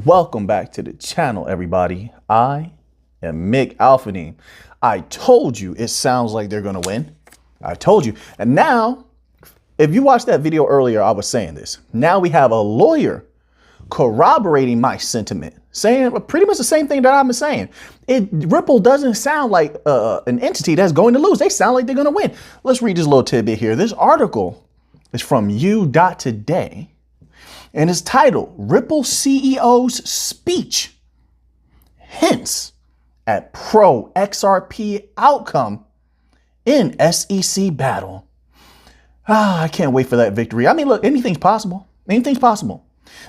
Welcome back to the channel, everybody. I am Mick Alphanine. I told you it sounds like they're going to win. I told you. And now, if you watched that video earlier, I was saying this. Now we have a lawyer corroborating my sentiment, saying pretty much the same thing that I've been saying. Ripple doesn't sound like an entity that's going to lose. They sound like they're going to win. Let's read this little tidbit here. This article is from U.Today. And it's titled, Ripple CEO's Speech Hints at Pro XRP Outcome in SEC Battle. I can't wait for that victory. I mean, look, anything's possible. Anything's possible.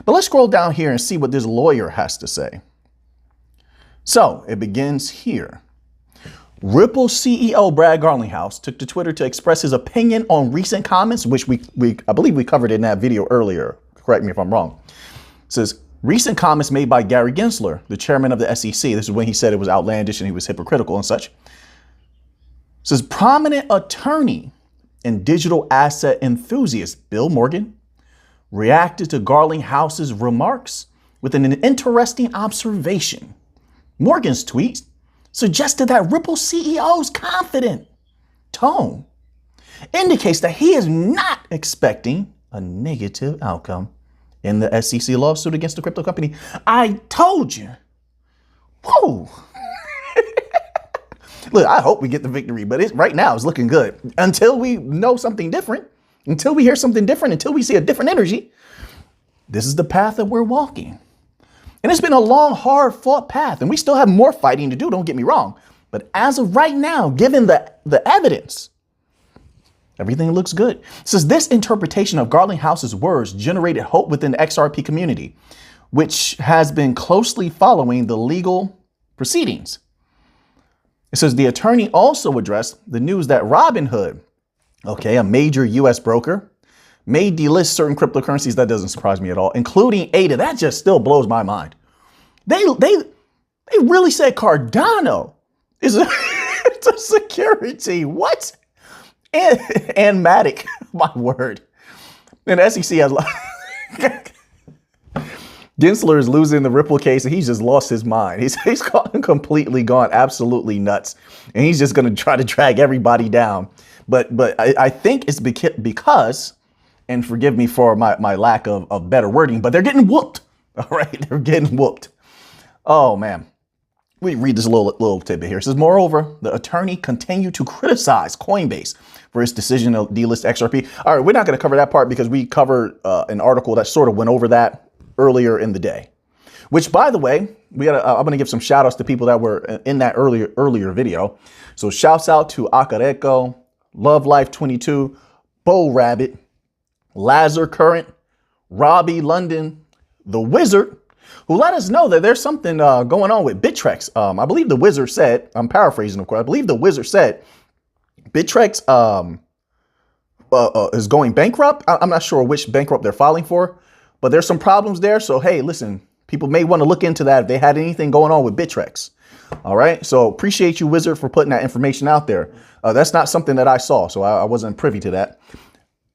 But let's scroll down here and see what this lawyer has to say. So it begins here. Ripple CEO Brad Garlinghouse took to Twitter to express his opinion on recent comments, which I believe we covered in that video earlier. Correct me if I'm wrong. It says, recent comments made by Gary Gensler, the chairman of the SEC. This is when he said it was outlandish and he was hypocritical and such. It says, prominent attorney and digital asset enthusiast Bill Morgan reacted to Garlinghouse's remarks with an interesting observation. Morgan's tweet suggested that Ripple CEO's confident tone indicates that he is not expecting a negative outcome in the SEC lawsuit against the crypto company. I told you. Whoa. Look, I hope we get the victory, but right now it's looking good. Until we know something different, until we hear something different, until we see a different energy, this is the path that we're walking. And it's been a long, hard fought path, and we still have more fighting to do, don't get me wrong. But as of right now, given the evidence, everything looks good. It says this interpretation of Garlinghouse's words generated hope within the XRP community, which has been closely following the legal proceedings. It says the attorney also addressed the news that Robinhood, okay, a major U.S. broker, may delist certain cryptocurrencies. That doesn't surprise me at all, including ADA. That just still blows my mind. They really said Cardano is it's a security. What? And Matic, my word. And the SEC has Gensler is losing the Ripple case and he's just lost his mind. He's completely gone absolutely nuts. And he's just going to try to drag everybody down. But I think it's because, and forgive me for my lack of better wording, but they're getting whooped. All right, they're getting whooped. Oh, man. We read this little tidbit here. It says, moreover, the attorney continued to criticize Coinbase for its decision to delist XRP. All right, we're not going to cover that part because we covered an article that sort of went over that earlier in the day. Which, by the way, I'm going to give some shout outs to people that were in that earlier video. So shouts out to Akareko, Love Life 22, Bo Rabbit, Lazar Current, Robbie London, The Wizard, who let us know that there's something going on with Bittrex. I believe the Wizard said, I'm paraphrasing, of course, I believe the Wizard said Bittrex is going bankrupt. I'm not sure which bankrupt they're filing for, but there's some problems there. So, hey, listen, people may want to look into that if they had anything going on with Bittrex. All right. So appreciate you, Wizard, for putting that information out there. That's not something that I saw, so I wasn't privy to that.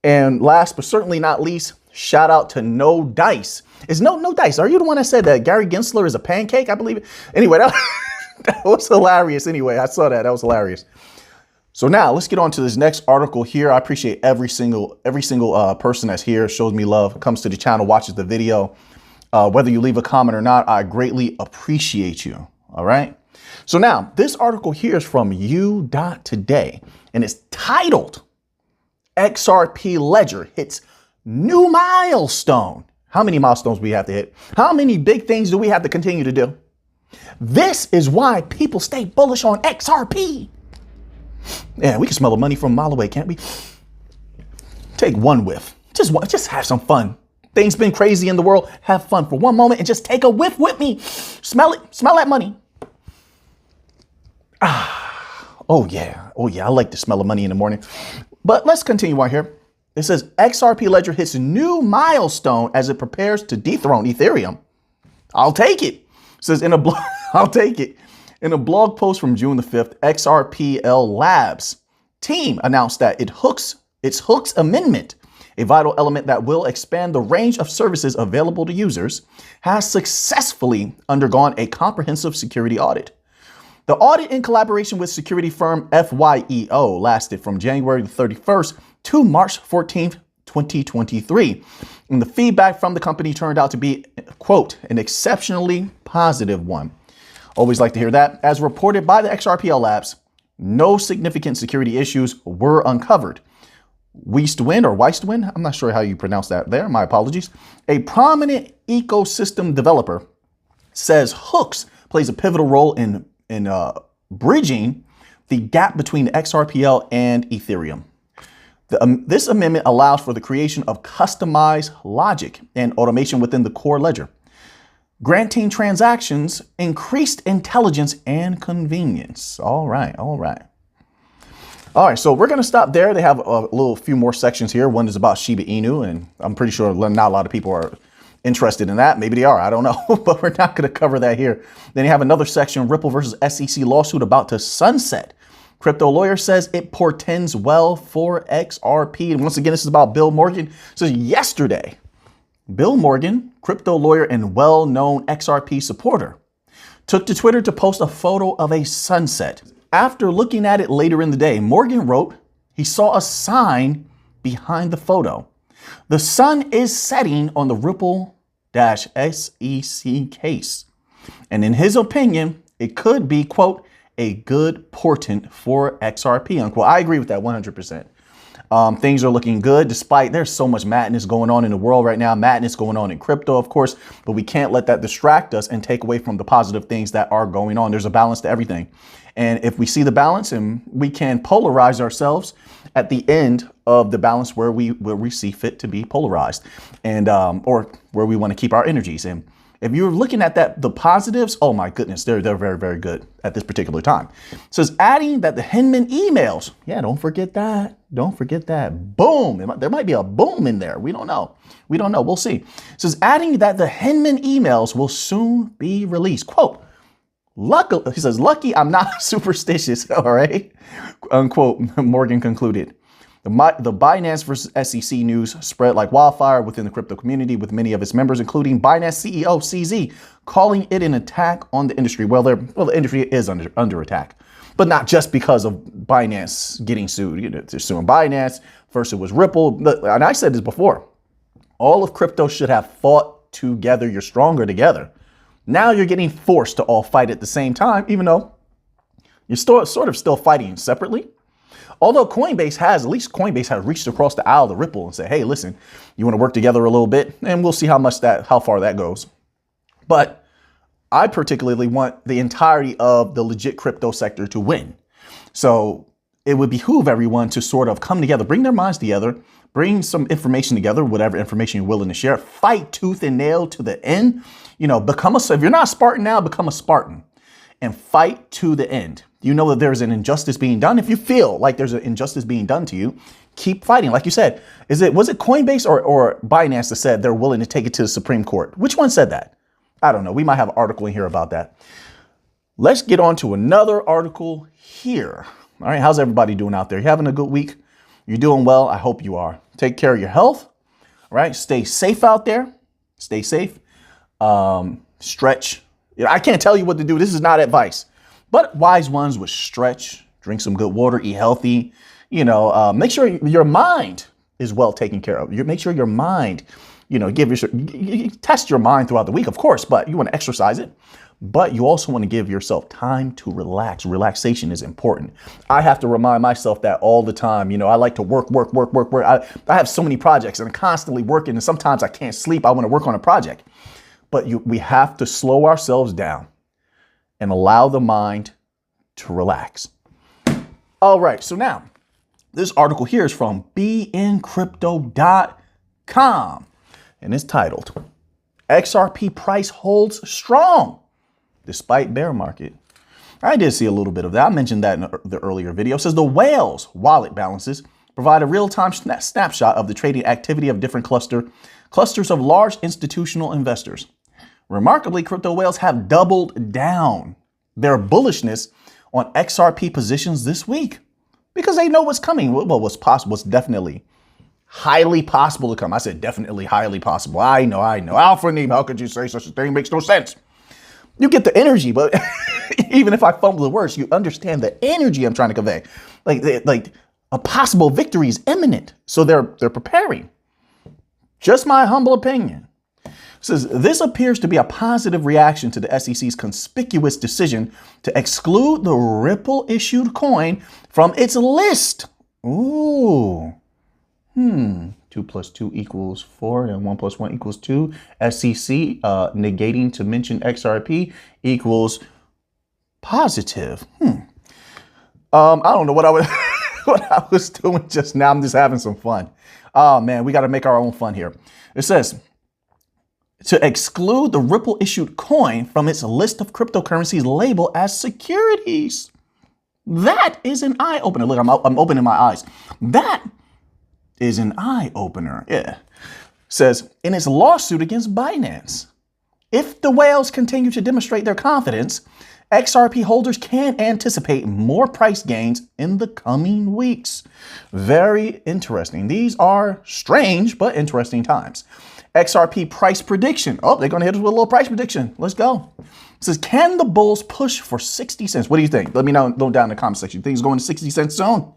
And last but certainly not least, shout out to No Dice. Is No Dice? Are you the one that said that Gary Gensler is a pancake? I believe it. Anyway, that was hilarious. Anyway, I saw that. That was hilarious. So now let's get on to this next article here. I appreciate every single person that's here, shows me love, comes to the channel, watches the video. Whether you leave a comment or not, I greatly appreciate you. All right. So now this article here is from U.Today, and it's titled XRP Ledger hits new milestone. How many milestones we have to hit? How many big things do we have to continue to do? This is why people stay bullish on XRP. Yeah, we can smell the money from a mile away, can't we? Take one whiff. Just have some fun. Things been crazy in the world. Have fun for one moment and just take a whiff with me. Smell it. Smell that money. Oh yeah. I like the smell of money in the morning. But let's continue on here. It says XRP Ledger hits a new milestone as it prepares to dethrone Ethereum. I'll take it. It says in a blog, I'll take it. In a blog post from June the 5th, XRPL Labs team announced that its Hooks amendment a vital element that will expand the range of services available to users, has successfully undergone a comprehensive security audit. The audit, in collaboration with security firm FYEO, lasted from January 31st to March 14th, 2023. And the feedback from the company turned out to be, quote, an exceptionally positive one. Always like to hear that. As reported by the XRPL Labs, no significant security issues were uncovered. Weistwin, I'm not sure how you pronounce that there, my apologies. A prominent ecosystem developer says Hooks plays a pivotal role in bridging the gap between XRPL and Ethereum. This amendment allows for the creation of customized logic and automation within the core ledger, granting transactions increased intelligence and convenience. All right. So we're going to stop there. They have a few more sections here. One is about Shiba Inu, and I'm pretty sure not a lot of people are interested in that. Maybe they are. I don't know, but we're not going to cover that here. Then you have another section, Ripple versus SEC lawsuit about to sunset. Crypto lawyer says it portends well for XRP. And once again, this is about Bill Morgan. So yesterday, Bill Morgan, crypto lawyer and well-known XRP supporter, took to Twitter to post a photo of a sunset. After looking at it later in the day, Morgan wrote he saw a sign behind the photo. The sun is setting on the Ripple-SEC case. And in his opinion, it could be, quote, a good portent for XRP, unquote. I agree with that 100%. Things are looking good despite there's so much madness going on in the world right now, madness going on in crypto, of course, but we can't let that distract us and take away from the positive things that are going on. There's a balance to everything. And if we see the balance, and we can polarize ourselves at the end of the balance where we see fit to be polarized, and or where we want to keep our energies in. If you're looking at the positives, oh my goodness, they're very, very good at this particular time. It says adding that the Hinman emails. Yeah, don't forget that. Don't forget that. Boom. There might be a boom in there. We don't know. We'll see. It says adding that the Hinman emails will soon be released. Quote, luckily, he says, lucky I'm not superstitious. All right. Unquote, Morgan concluded. The Binance versus SEC news spread like wildfire within the crypto community, with many of its members, including Binance CEO CZ, calling it an attack on the industry. Well, the industry is under attack, but not just because of Binance getting sued. You know, they're suing Binance. First it was Ripple. And I said this before. All of crypto should have fought together. You're stronger together. Now you're getting forced to all fight at the same time, even though you're sort of still fighting separately. Although Coinbase has reached across the aisle to Ripple and said, hey, listen, you want to work together a little bit, and we'll see how far that goes. But I particularly want the entirety of the legit crypto sector to win. So it would behoove everyone to sort of come together, bring their minds together, bring some information together, whatever information you're willing to share, fight tooth and nail to the end. You know, if you're not a Spartan now, become a Spartan and fight to the end. You know that there's an injustice being done. If you feel like there's an injustice being done to you, keep fighting. Like you said, was it Coinbase or Binance that said they're willing to take it to the Supreme Court? Which one said that? I don't know. We might have an article in here about that. Let's get on to another article here. All right. How's everybody doing out there? You having a good week? You're doing well. I hope you are. Take care of your health. All right. Stay safe out there. Stay safe. Stretch. I can't tell you what to do. This is not advice. But wise ones would stretch, drink some good water, eat healthy, make sure your mind is well taken care of. Make sure your mind, test your mind throughout the week, of course, but you want to exercise it. But you also want to give yourself time to relax. Relaxation is important. I have to remind myself that all the time. I like to work. I have so many projects and I'm constantly working, and sometimes I can't sleep. I want to work on a project. But we have to slow ourselves down and allow the mind to relax. All right, so now this article here is from bncrypto.com, and it's titled, XRP price holds strong despite bear market. I did see a little bit of that. I mentioned that in the earlier video. It says the whale's wallet balances provide a real-time snapshot of the trading activity of different clusters of large institutional investors. Remarkably, crypto whales have doubled down their bullishness on XRP positions this week because they know what's coming. Well, what's possible, what's definitely highly possible to come. I said definitely highly possible. I know. Alpha Neem, how could you say such a thing? Makes no sense. You get the energy, but even if I fumble the words, you understand the energy I'm trying to convey. Like a possible victory is imminent. So they're preparing. Just my humble opinion. It says this appears to be a positive reaction to the SEC's conspicuous decision to exclude the Ripple issued coin from its list. Ooh. 2 + 2 = 4 and 1 + 1 = 2. SEC negating to mention XRP equals positive. I don't know what I was what I was doing just now. I'm just having some fun. Oh man, we got to make our own fun here. It says to exclude the Ripple issued coin from its list of cryptocurrencies labeled as securities. That is an eye opener. Look, I'm opening my eyes. That is an eye opener. Yeah. Says in its lawsuit against Binance, if the whales continue to demonstrate their confidence, XRP holders can anticipate more price gains in the coming weeks. Very interesting. These are strange but interesting times. XRP price prediction. Oh, they're going to hit us with a little price prediction. Let's go. It says, can the bulls push for 60 cents? What do you think? Let me know down in the comment section. You think it's going to 60 cents soon?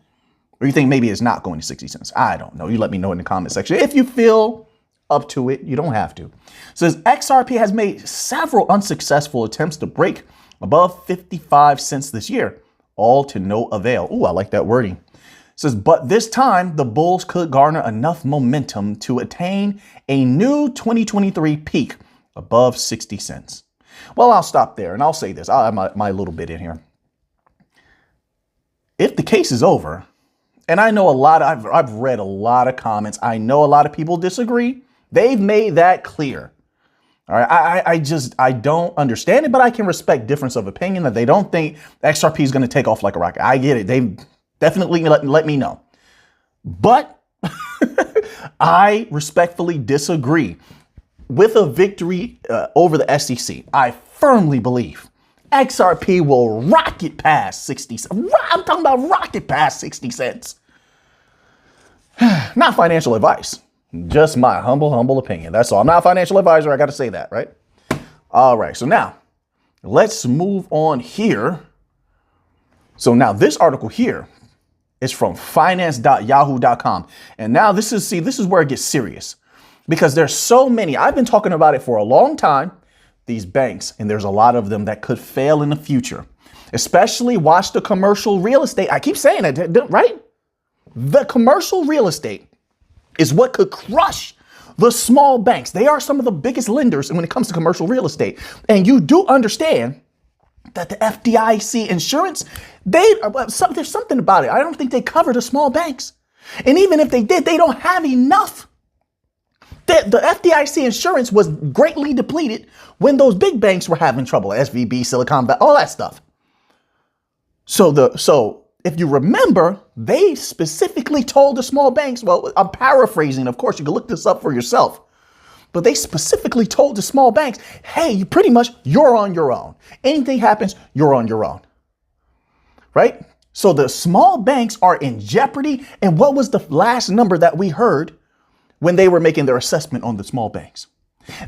Or you think maybe it's not going to 60 cents? I don't know. You let me know in the comment section. If you feel up to it, you don't have to. It says XRP has made several unsuccessful attempts to break above 55 cents this year, all to no avail. Ooh, I like that wording. It says, but this time the bulls could garner enough momentum to attain a new 2023 peak above 60 cents. Well, I'll stop there and I'll say this. I'll have my little bit in here. If the case is over, and I know I've read a lot of comments. I know a lot of people disagree. They've made that clear. All right. I don't understand it, but I can respect difference of opinion that they don't think XRP is going to take off like a rocket. I get it. They definitely let me know. But I respectfully disagree with a victory over the SEC. I firmly believe XRP will rocket past 60 cents. I'm talking about rocket past 60 cents. Not financial advice, just my humble opinion. That's all. I'm not a financial advisor. I got to say that, right? All right. So now let's move on here. So now this article here is from finance.yahoo.com. And now this is where it gets serious because there's so many. I've been talking about it for a long time. These banks, and there's a lot of them that could fail in the future, especially watch the commercial real estate. I keep saying it, right? The commercial real estate is what could crush the small banks. They are some of the biggest lenders when it comes to commercial real estate. And you do understand that the FDIC insurance, there's something about it. I don't think they cover the small banks. And even if they did, they don't have enough. The FDIC insurance was greatly depleted when those big banks were having trouble, SVB, Silicon Valley, all that stuff. So if you remember, they specifically told the small banks, well, I'm paraphrasing, of course, you can look this up for yourself, but they specifically told the small banks, hey, you're on your own. Anything happens, you're on your own, right? So the small banks are in jeopardy. And what was the last number that we heard when they were making their assessment on the small banks?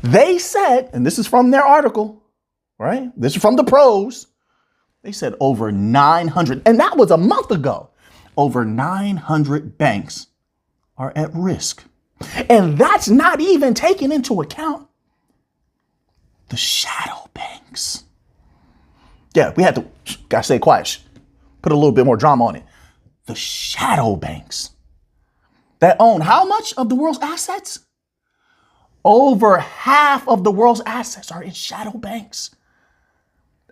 They said, and this is from their article, right? This is from the pros. They said over 900, and that was a month ago. Over 900 banks are at risk. And that's not even taking into account the shadow banks. Yeah, we had to, gotta stay quiet, put a little bit more drama on it. The shadow banks that own how much of the world's assets? Over half of the world's assets are in shadow banks.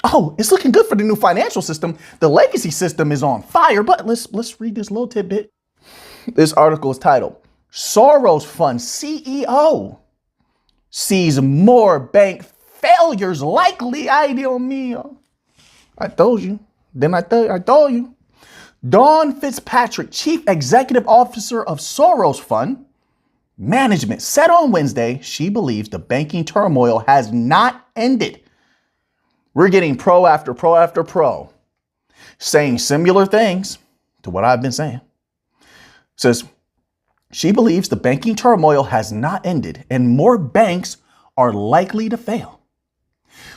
Oh, it's looking good for the new financial system. The legacy system is on fire, but let's read this little tidbit. This article is titled, Soros Fund CEO sees more bank failures likely. Ay, Dios mío. I told you. I told you. Dawn Fitzpatrick, Chief Executive Officer of Soros Fund Management, said on Wednesday she believes the banking turmoil has not ended. We're getting pro after pro after pro saying similar things to what I've been saying. Says She believes the banking turmoil has not ended and more banks are likely to fail.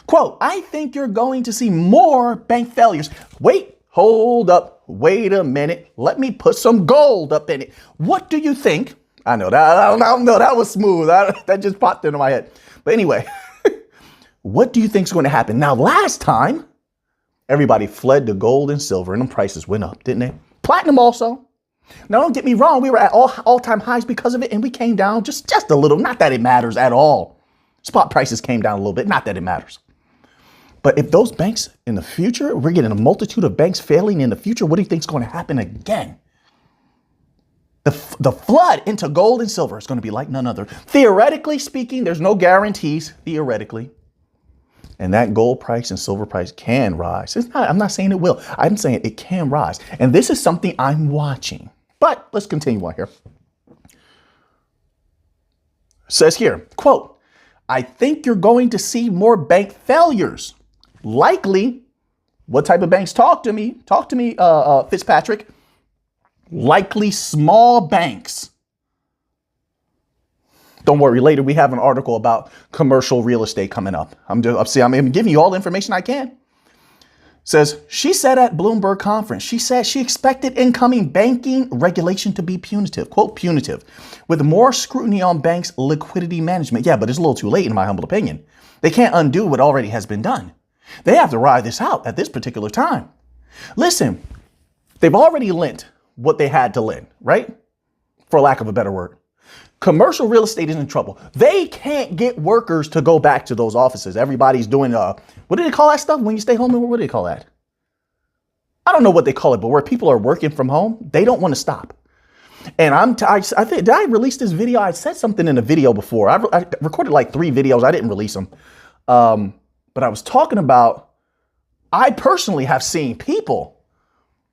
Quote, I think you're going to see more bank failures. Wait, hold up. Wait a minute. Let me put some gold up in it. What do you think? I know that. No, that was smooth. That just popped into my head. But anyway, what do you think is going to happen? Now, last time, everybody fled to gold and silver and the prices went up, didn't they? Platinum also. Now, don't get me wrong. We were at all-time highs because of it, and we came down just a little. Not that it matters at all. Spot prices came down a little bit. Not that it matters. But if those banks in the future, we're getting a multitude of banks failing in the future, what do you think is going to happen again? The flood into gold and silver is going to be like none other. Theoretically speaking, there's no guarantees, theoretically. And that gold price and silver price can rise. I'm not saying it will. I'm saying it can rise. And this is something I'm watching. But let's continue on here. It says here, quote, I think you're going to see more bank failures. Likely, what type of banks? Talk to me, Fitzpatrick. Likely small banks. Don't worry, later we have an article about commercial real estate coming up. I'm giving you all the information I can. Says, she said at Bloomberg conference, she said she expected incoming banking regulation to be punitive, quote, punitive, with more scrutiny on banks' liquidity management. Yeah, but it's a little too late in my humble opinion. They can't undo what already has been done. They have to ride this out at this particular time. Listen, they've already lent what they had to lend, right? For lack of a better word. Commercial real estate is in trouble. They can't get workers to go back to those offices. Everybody's doing, what do they call that stuff when you stay home? What do they call that? I don't know what they call it, but where people are working from home, they don't want to stop. And I think, did I release this video? I said something in a video before. I recorded like 3 videos. I didn't release them. But I was talking about, I personally have seen people,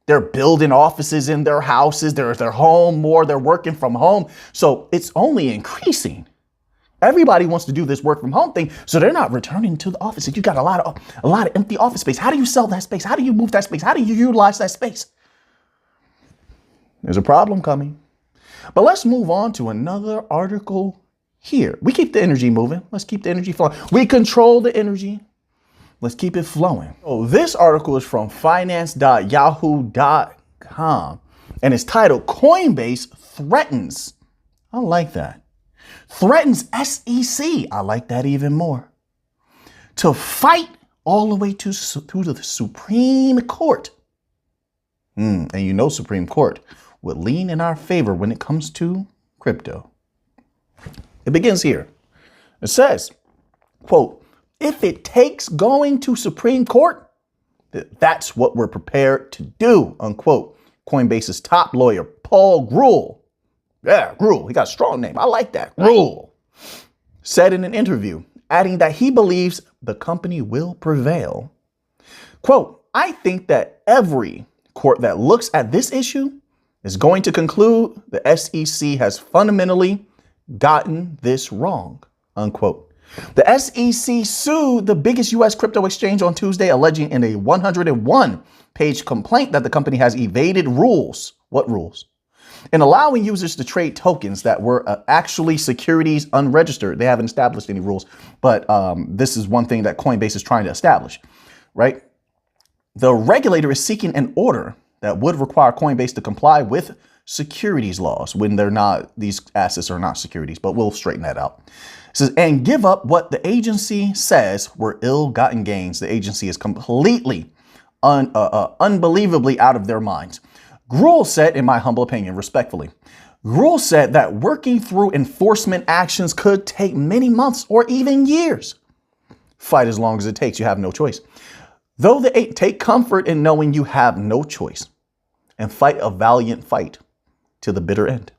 they're building offices in their houses. They're at their home more. They're working from home. So it's only increasing. Everybody wants to do this work from home thing. So they're not returning to the office. You got a lot of empty office space. How do you sell that space? How do you move that space? How do you utilize that space? There's a problem coming. But let's move on to another article here. We keep the energy moving. Let's keep the energy flowing. We control the energy. Let's keep it flowing. Oh, this article is from finance.yahoo.com and it's titled Coinbase Threatens. I like that. Threatens SEC. I like that even more. To fight all the way to the Supreme Court. And you know Supreme Court would lean in our favor when it comes to crypto. It begins here. It says, quote, if it takes going to Supreme Court, that's what we're prepared to do, unquote. Coinbase's top lawyer, Paul Grewal. Yeah, Grewal. He got a strong name. I like that. Grewal said in an interview, adding that he believes the company will prevail. Quote, I think that every court that looks at this issue is going to conclude the SEC has fundamentally gotten this wrong, unquote. The SEC sued the biggest U.S. crypto exchange on Tuesday, alleging in a 101-page complaint that the company has evaded rules. What rules? In allowing users to trade tokens that were actually securities unregistered. They haven't established any rules, but this is one thing that Coinbase is trying to establish, right? The regulator is seeking an order that would require Coinbase to comply with securities laws when they're not, these assets are not securities, but we'll straighten that out. It says, and give up what the agency says were ill-gotten gains. The agency is completely, unbelievably out of their minds. Grewal said, in my humble opinion, respectfully, Grewal said that working through enforcement actions could take many months or even years. Fight as long as it takes. You have no choice. Though they take comfort in knowing you have no choice and fight a valiant fight to the bitter end.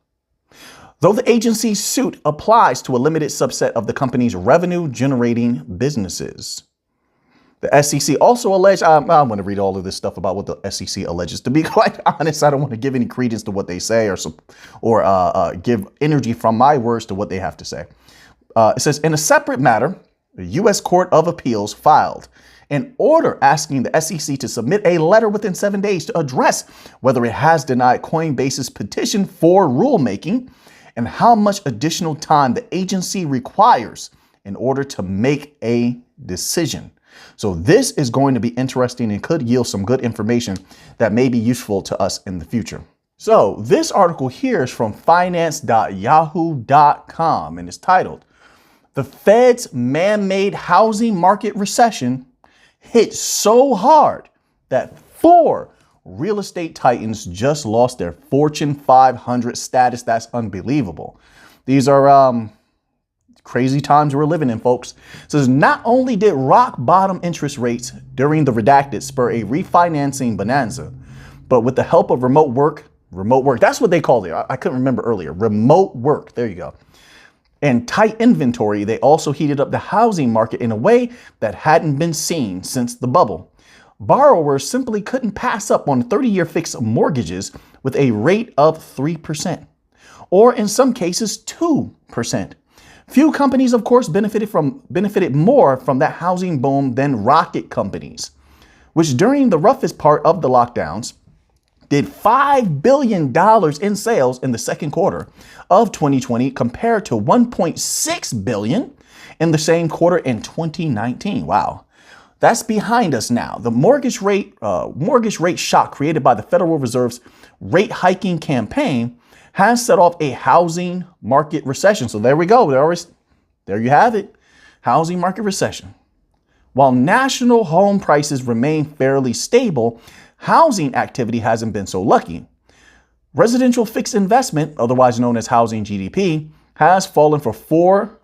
Though the agency's suit applies to a limited subset of the company's revenue-generating businesses. The SEC also alleged, I'm going to read all of this stuff about what the SEC alleges. To be quite honest, I don't want to give any credence to what they say or give energy from my words to what they have to say. It says, in a separate matter, the U.S. Court of Appeals filed an order asking the SEC to submit a letter within 7 days to address whether it has denied Coinbase's petition for rulemaking and how much additional time the agency requires in order to make a decision. So this is going to be interesting and could yield some good information that may be useful to us in the future. So this article here is from finance.yahoo.com and it's titled, "The Fed's Man-Made Housing Market Recession Hit So Hard That 4 real estate titans just lost their Fortune 500 status." That's unbelievable. These are crazy times we're living in, folks. It says, not only did rock bottom interest rates during the redacted spur a refinancing bonanza, but with the help of remote work, that's what they called it. I couldn't remember earlier. Remote work. There you go. And tight inventory, they also heated up the housing market in a way that hadn't been seen since the bubble. Borrowers simply couldn't pass up on 30-year fixed mortgages with a rate of 3%, or in some cases 2%. Few companies, of course, benefited more from that housing boom than rocket companies, which during the roughest part of the lockdowns did $5 billion in sales in the second quarter of 2020 compared to $1.6 billion in the same quarter in 2019. Wow. That's behind us now. The mortgage rate shock created by the Federal Reserve's rate hiking campaign has set off a housing market recession. So there we go. There you have it. Housing market recession. While national home prices remain fairly stable, housing activity hasn't been so lucky. Residential fixed investment, otherwise known as housing GDP, has fallen for four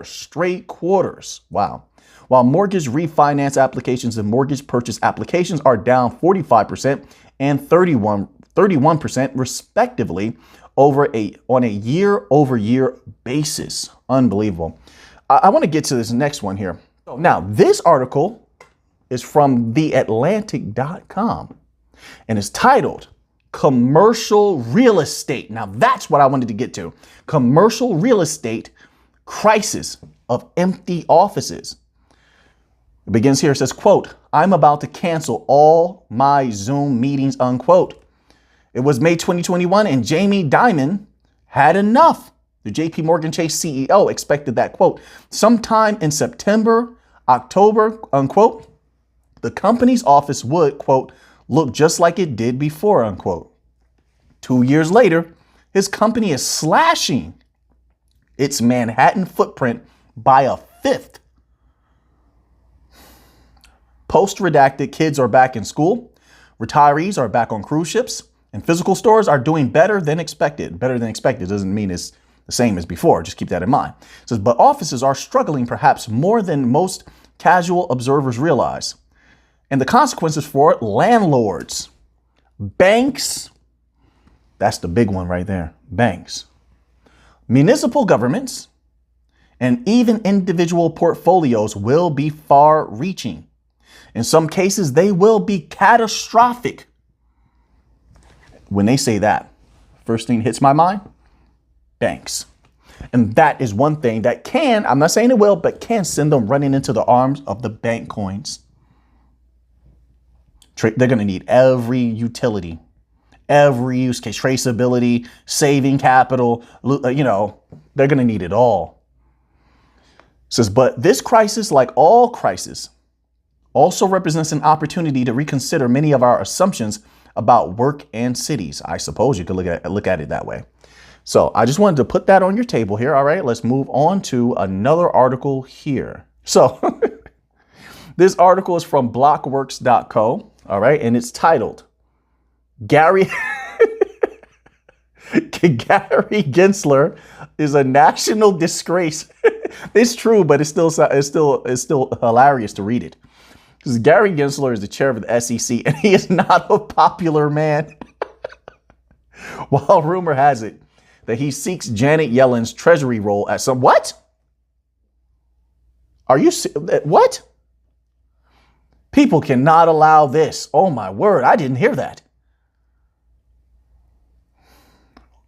straight quarters. Wow. While mortgage refinance applications and mortgage purchase applications are down 45% and 31% respectively on a year-over-year basis. Unbelievable. I want to get to this next one here. Now, this article is from theatlantic.com and it's titled Commercial Real Estate. Now, that's what I wanted to get to. Commercial real estate crisis of empty offices. It begins here. It says, quote, "I'm about to cancel all my Zoom meetings," unquote. It was May 2021 and Jamie Dimon had enough. The JP Morgan Chase CEO expected that, quote, "sometime in September, October," unquote, "the company's office would," quote, "look just like it did before," unquote. 2 years later, his company is slashing its Manhattan footprint by a fifth. Post-redacted, kids are back in school, retirees are back on cruise ships, and physical stores are doing better than expected. Better than expected doesn't mean it's the same as before. Just keep that in mind. It says, but offices are struggling perhaps more than most casual observers realize. And the consequences for landlords, banks, that's the big one right there, banks, municipal governments, and even individual portfolios will be far-reaching. In some cases, they will be catastrophic. When they say that, first thing hits my mind, banks. And that is one thing that can, I'm not saying it will, but can send them running into the arms of the bank coins. They're going to need every utility, every use case, traceability, saving capital, they're going to need it all. It says, but this crisis, like all crises, also represents an opportunity to reconsider many of our assumptions about work and cities. I suppose you could look at it that way. So I just wanted to put that on your table here. All right, let's move on to another article here. So this article is from blockworks.co. All right, and it's titled Gary Gensler is a national disgrace. It's true, but it's still hilarious to read it. Because Gary Gensler is the chair of the SEC, and he is not a popular man. While rumor has it that he seeks Janet Yellen's treasury role at some... What? Are you... What? People cannot allow this. Oh, my word. I didn't hear that.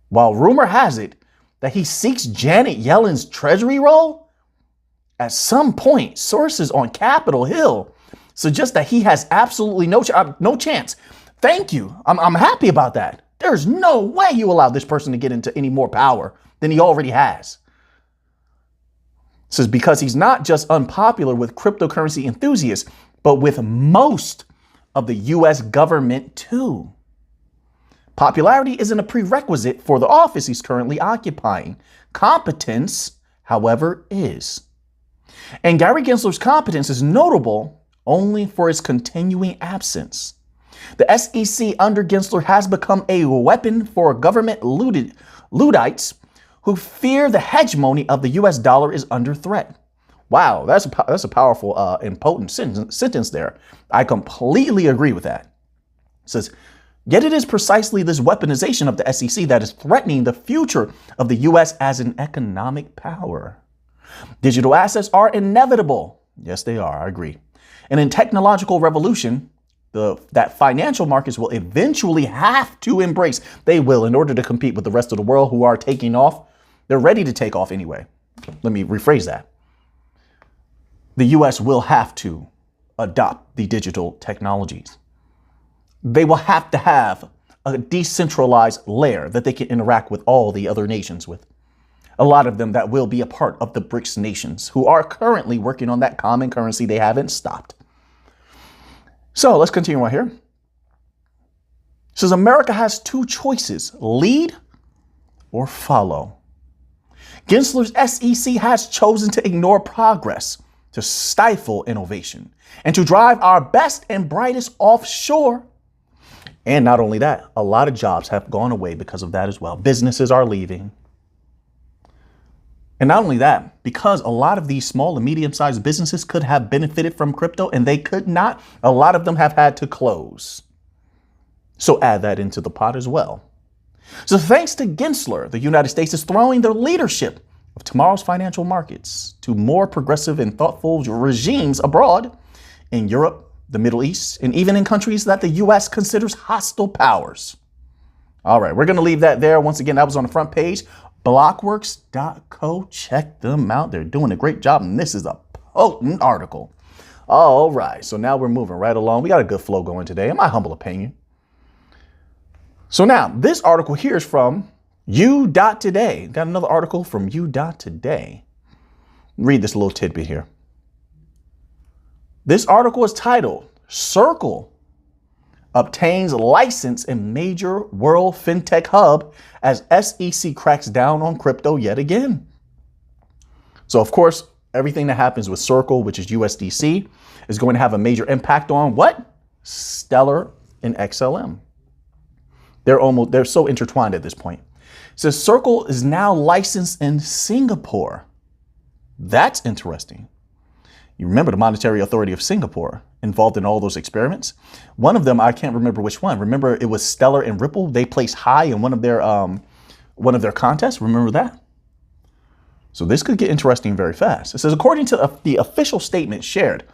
While rumor has it that he seeks Janet Yellen's treasury role, at some point, sources on Capitol Hill suggest that he has absolutely no chance. Thank you. I'm happy about that. There's no way you allow this person to get into any more power than he already has. It says because he's not just unpopular with cryptocurrency enthusiasts, but with most of the US government too. Popularity isn't a prerequisite for the office he's currently occupying. Competence, however, is. And Gary Gensler's competence is notable only for its continuing absence. The SEC under Gensler has become a weapon for government Luddites who fear the hegemony of the US dollar is under threat. Wow, that's a powerful and potent sentence there. I completely agree with that. It says, yet it is precisely this weaponization of the SEC that is threatening the future of the US as an economic power. Digital assets are inevitable. Yes, they are. I agree. And in technological revolution, that financial markets will eventually have to embrace. They will, in order to compete with the rest of the world who are taking off. They're ready to take off anyway. Let me rephrase that. The US will have to adopt the digital technologies. They will have to have a decentralized layer that they can interact with all the other nations with. A lot of them that will be a part of the BRICS nations who are currently working on that common currency they haven't stopped. So let's continue on here. It says America has two choices, lead or follow. Gensler's SEC has chosen to ignore progress, to stifle innovation, and to drive our best and brightest offshore. And not only that, a lot of jobs have gone away because of that as well. Businesses are leaving. And not only that, because a lot of these small and medium-sized businesses could have benefited from crypto and they could not, a lot of them have had to close. So add that into the pot as well. So thanks to Gensler, the United States is throwing the leadership of tomorrow's financial markets to more progressive and thoughtful regimes abroad in Europe, the Middle East, and even in countries that the US considers hostile powers. All right, we're going to leave that there. Once again, that was on the front page. Blockworks.co. Check them out. They're doing a great job. And this is a potent article. All right. So now we're moving right along. We got a good flow going today, in my humble opinion. So now this article here is from U.Today. Got another article from U.Today. Read this little tidbit here. This article is titled Circle obtains license in major world fintech hub as SEC cracks down on crypto yet again. So, of course, everything that happens with Circle, which is USDC, is going to have a major impact on what? Stellar and XLM. They're so intertwined at this point. It says Circle is now licensed in Singapore. That's interesting. You remember the Monetary Authority of Singapore involved in all those experiments. One of them, I can't remember which one. Remember, it was Stellar and Ripple. They placed high in one of their contests. Remember that? So this could get interesting very fast. It says, according to the official statement shared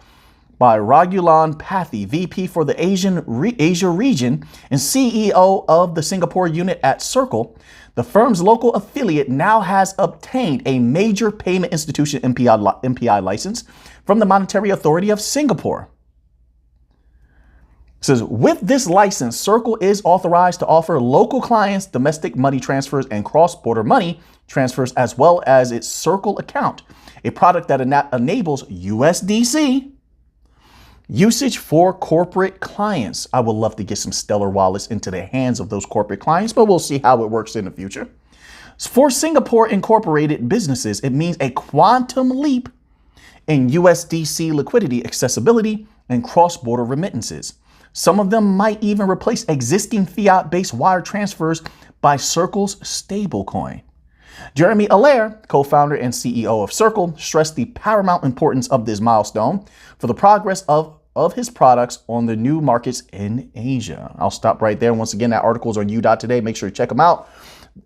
by Ragulan Pathy, VP for the Asia region and CEO of the Singapore unit at Circle, the firm's local affiliate now has obtained a major payment institution MPI license from the Monetary Authority of Singapore. It says, with this license, Circle is authorized to offer local clients domestic money transfers and cross-border money transfers, as well as its Circle account, a product that enables USDC usage for corporate clients. I would love to get some Stellar wallets into the hands of those corporate clients, but we'll see how it works in the future. For Singapore incorporated businesses, it means a quantum leap in USDC liquidity, accessibility, and cross-border remittances. Some of them might even replace existing fiat-based wire transfers by Circle's stablecoin. Jeremy Allaire, co-founder and CEO of Circle, stressed the paramount importance of this milestone for the progress of his products on the new markets in Asia. I'll stop right there. Once again, that article is on U.Today. Make sure you check them out.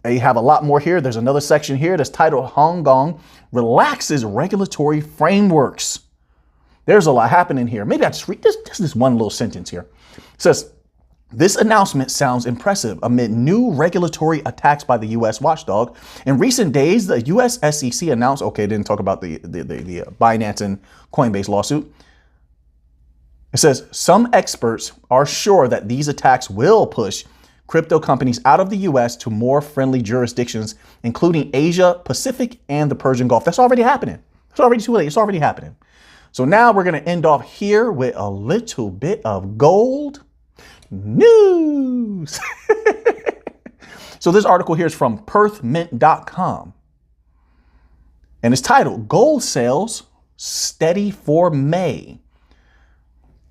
They have a lot more here. There's another section here that's titled Hong Kong Relaxes Regulatory Frameworks. There's a lot happening here. Maybe I just read this one little sentence here. It says, this announcement sounds impressive amid new regulatory attacks by the U.S. watchdog. In recent days, the U.S. SEC announced, okay, didn't talk about the Binance and Coinbase lawsuit. It says some experts are sure that these attacks will push crypto companies out of the US to more friendly jurisdictions, including Asia, Pacific, and the Persian Gulf. That's already happening. It's already too late. It's already happening. So now we're going to end off here with a little bit of gold news. So this article here is from perthmint.com. And it's titled, Gold Sales Steady for May.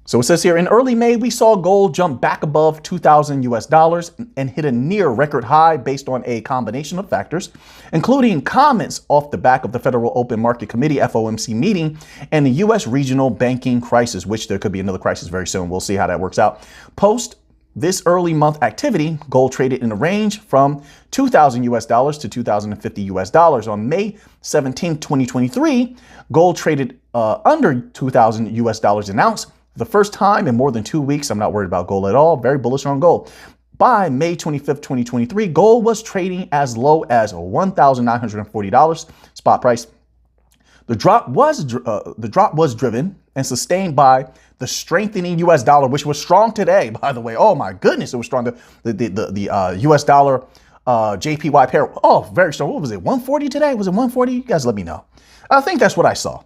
So it says here, in early May, we saw gold jump back above 2,000 US dollars and hit a near record high based on a combination of factors, including comments off the back of the Federal Open Market Committee FOMC meeting and the US regional banking crisis, which there could be another crisis very soon. We'll see how that works out. Post this early month activity, gold traded in a range from 2,000 US dollars to 2,050 US dollars. On May 17, 2023, gold traded under 2,000 US dollars an ounce. The first time in more than 2 weeks. I'm not worried about gold at all. Very bullish on gold. By May 25th, 2023, gold was trading as low as $1,940 spot price. The drop was driven and sustained by the strengthening US dollar, which was strong today, by the way. Oh my goodness, it was strong. The US dollar JPY pair. Oh, very strong. What was it? 140 today? Was it 140? You guys let me know. I think that's what I saw.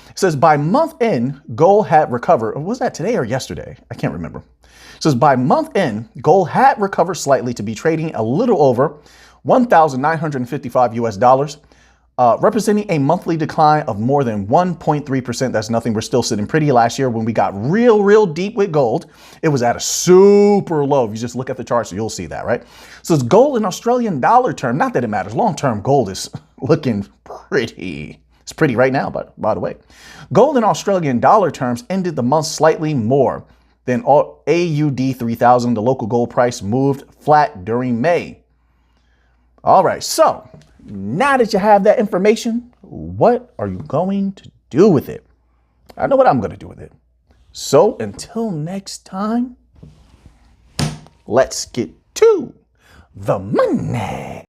It says by month end, gold had recovered. Was that today or yesterday? I can't remember. It says by month end, gold had recovered slightly to be trading a little over 1,955 US dollars, representing a monthly decline of more than 1.3%. That's nothing. We're still sitting pretty. Last year when we got real deep with gold, it was at a super low. If you just look at the charts, you'll see that, right? So it's gold in Australian dollar term. Not that it matters. Long-term gold is looking pretty. It's pretty right now, but by the way, gold in Australian dollar terms ended the month slightly more than AUD 3,000. The local gold price moved flat during May. All right, so now that you have that information, what are you going to do with it? I know what I'm going to do with it. So until next time, let's get to the money.